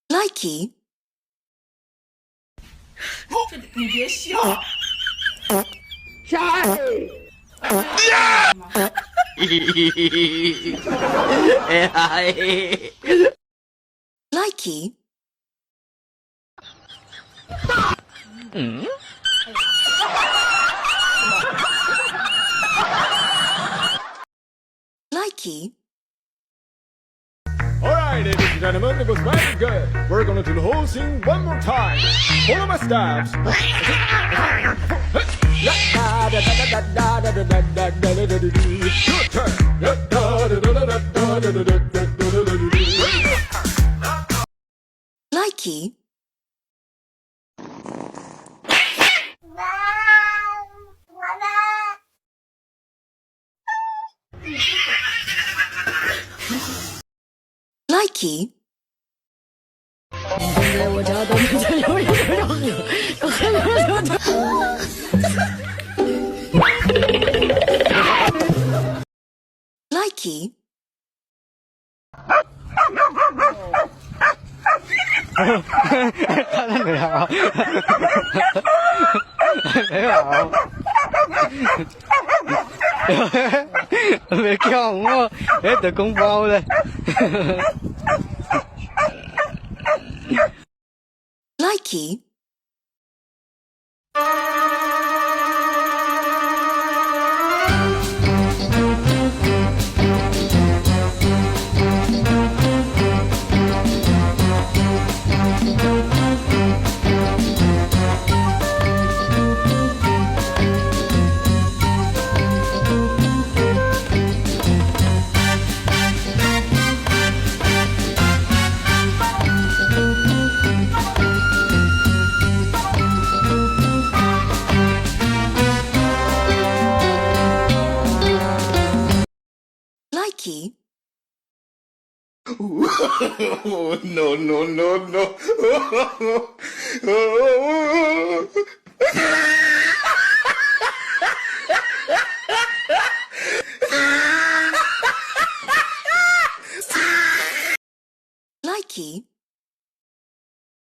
Likey. 你别笑。Likey. Likey. Alright, ladies and gentlemen, it was very good. We're gonna do the whole scene one more time. Follow my steps. Your turn. Likey. Likey. 现在我家都没见有一个要喝的。Likey. 他没有，没叫我，得公包了。Likey. Likey. Oh, no, no, no, no. Likey.